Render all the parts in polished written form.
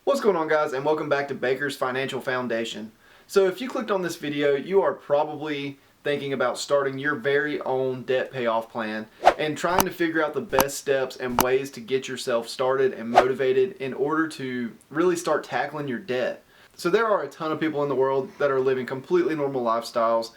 What's going on, guys, and welcome back to Baker's Financial Foundation. So if you clicked on this video, you are probably thinking about starting your very own debt payoff plan and trying to figure out the best steps and ways to get yourself started and motivated in order to really start tackling your debt. So there are a ton of people in the world that are living completely normal lifestyles,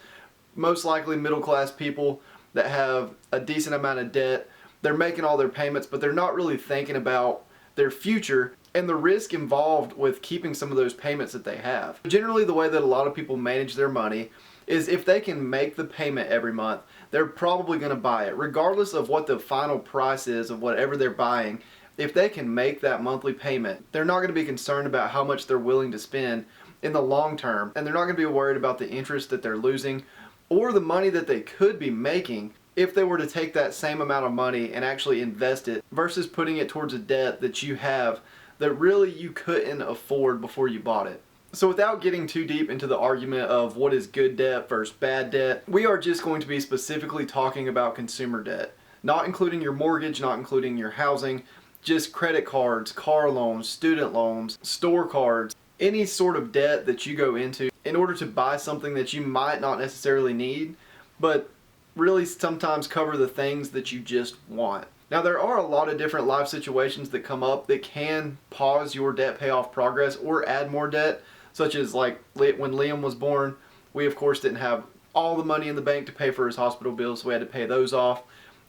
most likely middle class people that have a decent amount of debt. They're making all their payments, but they're not really thinking about their future and the risk involved with keeping some of those payments that they have. Generally, the way that a lot of people manage their money is if they can make the payment every month, they're probably going to buy it. Regardless of what the final price is of whatever they're buying, if they can make that monthly payment, they're not going to be concerned about how much they're willing to spend in the long term, and they're not going to be worried about the interest that they're losing or the money that they could be making if they were to take that same amount of money and actually invest it versus putting it towards a debt that you have that really you couldn't afford before you bought it. So without getting too deep into the argument of what is good debt versus bad debt, we are just going to be specifically talking about consumer debt, not including your mortgage, not including your housing, just credit cards, car loans, student loans, store cards, any sort of debt that you go into in order to buy something that you might not necessarily need, but really sometimes cover the things that you just want. Now, there are a lot of different life situations that come up that can pause your debt payoff progress or add more debt, such as like when Liam was born, we of course didn't have all the money in the bank to pay for his hospital bills, so we had to pay those off.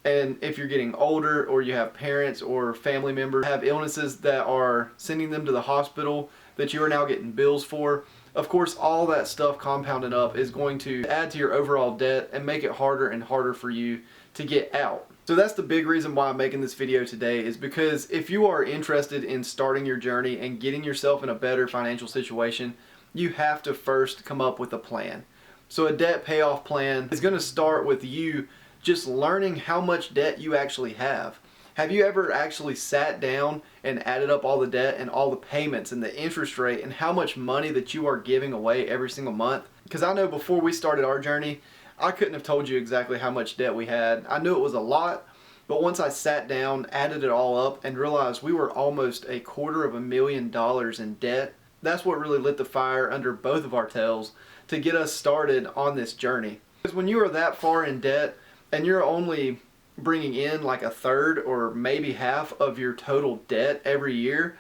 And if you're getting older or you have parents or family members have illnesses that are sending them to the hospital that you are now getting bills for, of course all that stuff compounded up is going to add to your overall debt and make it harder and harder for you to get out. So that's the big reason why I'm making this video today, is because if you are interested in starting your journey and getting yourself in a better financial situation, you have to first come up with a plan. So a debt payoff plan is going to start with you just learning how much debt you actually have. Have you ever actually sat down and added up all the debt and all the payments and the interest rate and how much money that you are giving away every single month? Because I know before we started our journey, I couldn't have told you exactly how much debt we had. I knew it was a lot, but once I sat down, added it all up, and realized we were almost $250,000 in debt, that's what really lit the fire under both of our tails to get us started on this journey. Because when you are that far in debt and you're only bringing in like a third or maybe half of your total debt every year,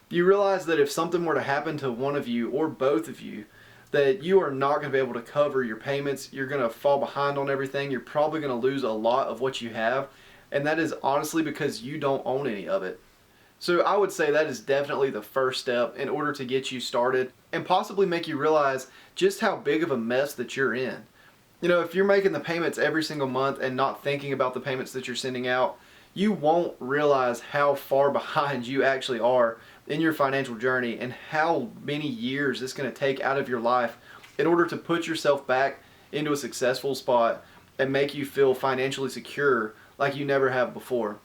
you realize that if something were to happen to one of you or both of you, that you are not going to be able to cover your payments. You're going to fall behind on everything. You're probably going to lose a lot of what you have, and that is honestly because you don't own any of it. So I would say that is definitely the first step in order to get you started and possibly make you realize just how big of a mess that you're in. You know, if you're making the payments every single month and not thinking about the payments that you're sending out, you won't realize how far behind you actually are in your financial journey and how many years it's going to take out of your life in order to put yourself back into a successful spot and make you feel financially secure like you never have before.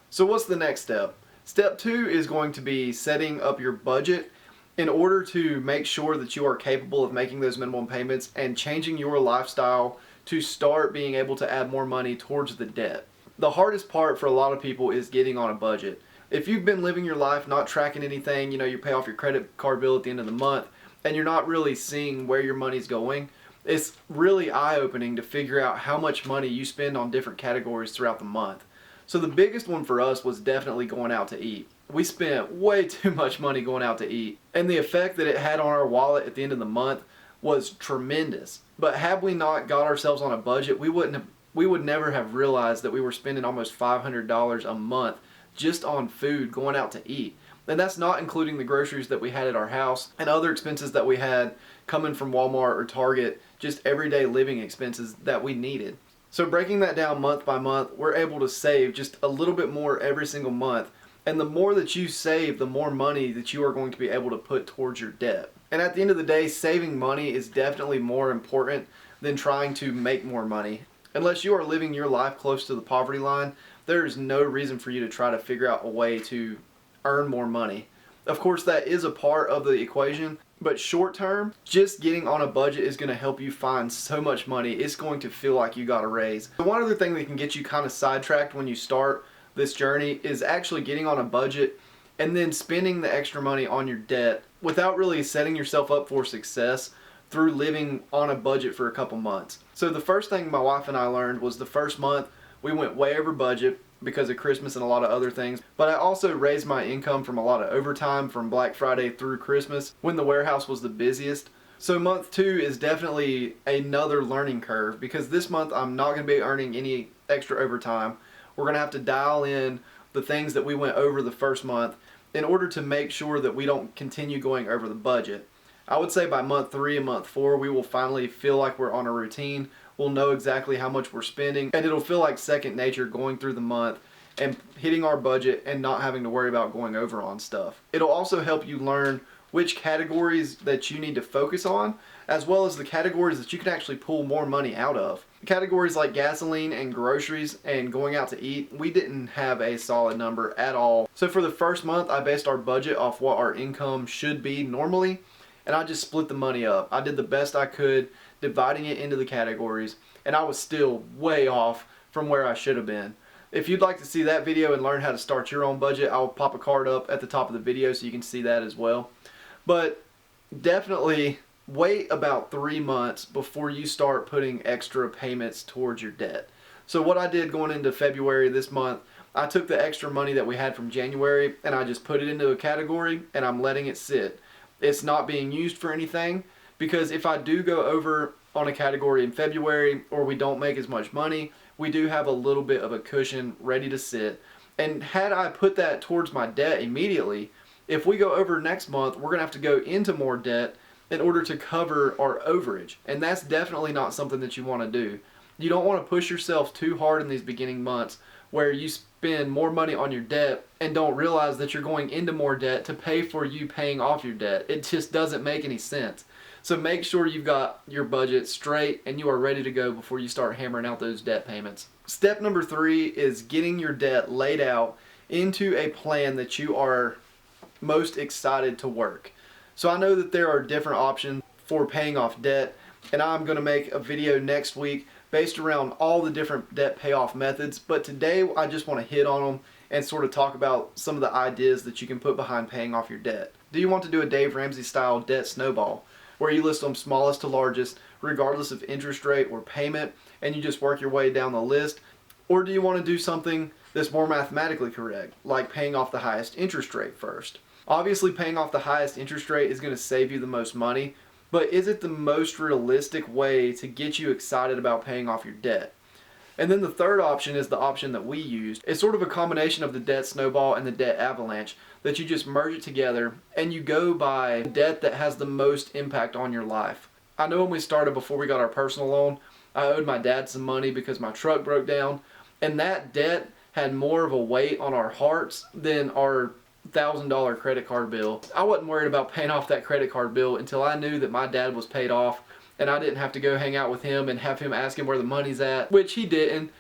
So what's the next step? Step 2 is going to be setting up your budget in order to make sure that you are capable of making those minimum payments and changing your lifestyle to start being able to add more money towards the debt. The hardest part for a lot of people is getting on a budget. If you've been living your life not tracking anything, you know, you pay off your credit card bill at the end of the month and you're not really seeing where your money's going, it's really eye-opening to figure out how much money you spend on different categories throughout the month. So the biggest one for us was definitely going out to eat. We spent way too much money going out to eat, and the effect that it had on our wallet at the end of the month was tremendous. But had we not got ourselves on a budget, we would never have realized that we were spending almost $500 a month just on food going out to eat. And that's not including the groceries that we had at our house and other expenses that we had coming from Walmart or Target, just everyday living expenses that we needed. So breaking that down month by month, we're able to save just a little bit more every single month. And the more that you save, the more money that you are going to be able to put towards your debt. And at the end of the day, saving money is definitely more important than trying to make more money. Unless you are living your life close to the poverty line, there is no reason for you to try to figure out a way to earn more money. Of course, that is a part of the equation, but short term, just getting on a budget is going to help you find so much money. It's going to feel like you got a raise. One other thing that can get you kind of sidetracked when you start this journey is actually getting on a budget and then spending the extra money on your debt without really setting yourself up for success through living on a budget for a couple months. So the first thing my wife and I learned was the first month we went way over budget because of Christmas and a lot of other things. But I also raised my income from a lot of overtime from Black Friday through Christmas when the warehouse was the busiest. So month 2 is definitely another learning curve because this month I'm not going to be earning any extra overtime. We're going to have to dial in the things that we went over the first month in order to make sure that we don't continue going over the budget. I would say by month 3 and month 4 we will finally feel like we're on a routine. We'll know exactly how much we're spending, and it'll feel like second nature going through the month and hitting our budget and not having to worry about going over on stuff. It'll also help you learn which categories that you need to focus on, as well as the categories that you can actually pull more money out of. Categories like gasoline and groceries and going out to eat, we didn't have a solid number at all. So for the first month, I based our budget off what our income should be normally, and I just split the money up. I did the best I could, dividing it into the categories, and I was still way off from where I should have been. If you'd like to see that video and learn how to start your own budget, I'll pop a card up at the top of the video so you can see that as well. But definitely wait about 3 months before you start putting extra payments towards your debt. So what I did going into February this month, I took the extra money that we had from January and I just put it into a category and I'm letting it sit. It's not being used for anything, because if I do go over on a category in February or we don't make as much money, we do have a little bit of a cushion ready to sit. And had I put that towards my debt immediately, if we go over next month, we're going to have to go into more debt in order to cover our overage. And that's definitely not something that you want to do. You don't want to push yourself too hard in these beginning months where you spend more money on your debt and don't realize that you're going into more debt to pay for you paying off your debt. It just doesn't make any sense. So make sure you've got your budget straight and you are ready to go before you start hammering out those debt payments. Step number 3 is getting your debt laid out into a plan that you are most excited to work. So I know that there are different options for paying off debt, and I'm going to make a video next week based around all the different debt payoff methods, but today I just want to hit on them and sort of talk about some of the ideas that you can put behind paying off your debt. Do you want to do a Dave Ramsey style debt snowball, where you list them smallest to largest regardless of interest rate or payment and you just work your way down the list? Or do you want to do something that's more mathematically correct, like paying off the highest interest rate first? Obviously paying off the highest interest rate is going to save you the most money, but is it the most realistic way to get you excited about paying off your debt? And then the third option is the option that we used. It's sort of a combination of the debt snowball and the debt avalanche, that you just merge it together and you go by debt that has the most impact on your life. I know when we started, before we got our personal loan, I owed my dad some money because my truck broke down, and that debt had more of a weight on our hearts than our $1,000 credit card bill. I wasn't worried about paying off that credit card bill until I knew that my dad was paid off and I didn't have to go hang out with him and have him ask him where the money's at, which he didn't.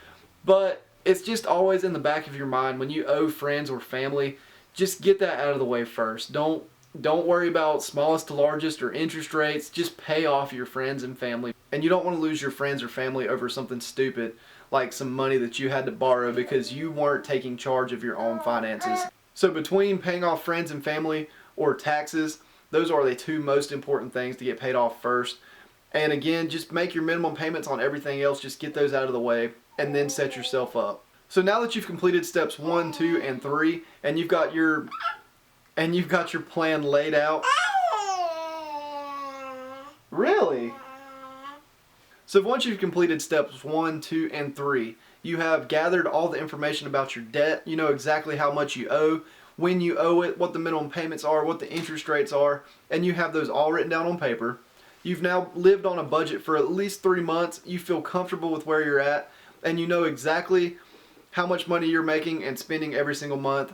But it's just always in the back of your mind when you owe friends or family, just get that out of the way first. Don't worry about smallest to largest or interest rates. Just pay off your friends and family. And you don't want to lose your friends or family over something stupid like some money that you had to borrow because you weren't taking charge of your own finances. So between paying off friends and family or taxes, those are the 2 most important things to get paid off first. And again, just make your minimum payments on everything else. Just get those out of the way and then set yourself up. So now that you've completed steps 1, 2, and 3, and you've got your plan laid out. Really? So once you've completed steps 1, 2, and 3, you have gathered all the information about your debt. You know exactly how much you owe, when you owe it, what the minimum payments are, what the interest rates are, and you have those all written down on paper. You've now lived on a budget for at least 3 months. You feel comfortable with where you're at, and you know exactly how much money you're making and spending every single month.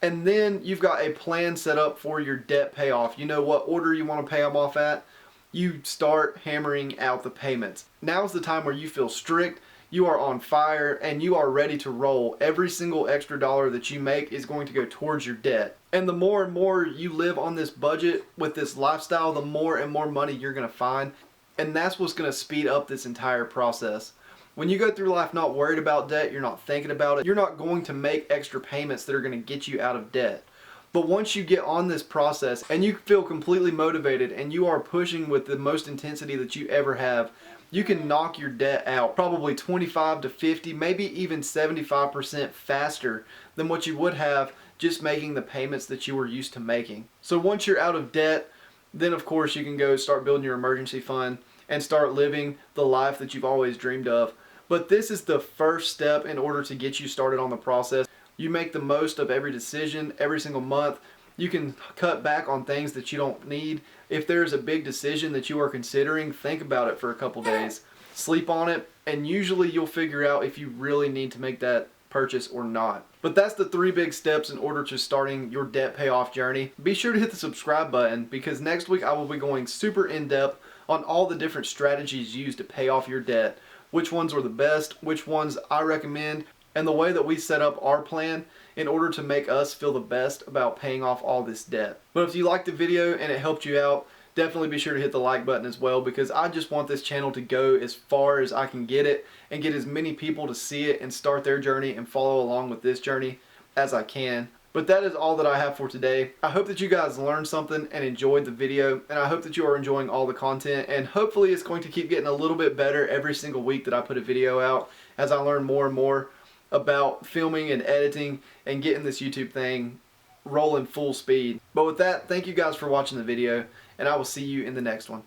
And then you've got a plan set up for your debt payoff. You know what order you want to pay them off at. You start hammering out the payments. Now is the time where you feel strict, you are on fire, and you are ready to roll. Every single extra dollar that you make is going to go towards your debt. And the more and more you live on this budget with this lifestyle, the more and more money you're going to find. And that's what's going to speed up this entire process. When you go through life not worried about debt, you're not thinking about it, you're not going to make extra payments that are going to get you out of debt. But once you get on this process and you feel completely motivated and you are pushing with the most intensity that you ever have, you can knock your debt out probably 25 to 50, maybe even 75% faster than what you would have just making the payments that you were used to making. So once you're out of debt, then of course you can go start building your emergency fund and start living the life that you've always dreamed of. But this is the first step in order to get you started on the process. You make the most of every decision every single month. You can cut back on things that you don't need. If there's a big decision that you are considering, think about it for a couple days. Sleep on it, and usually you'll figure out if you really need to make that purchase or not. But that's the 3 big steps in order to starting your debt payoff journey. Be sure to hit the subscribe button, because next week I will be going super in depth on all the different strategies used to pay off your debt, which ones are the best, which ones I recommend, and the way that we set up our plan in order to make us feel the best about paying off all this debt. But if you liked the video and it helped you out, definitely be sure to hit the like button as well, because I just want this channel to go as far as I can get it and get as many people to see it and start their journey and follow along with this journey as I can. But that is all that I have for today. I hope that you guys learned something and enjoyed the video, and I hope that you are enjoying all the content, and hopefully it's going to keep getting a little bit better every single week that I put a video out as I learn more and more about filming and editing and getting this YouTube thing rolling full speed. But with that, thank you guys for watching the video, and I will see you in the next one.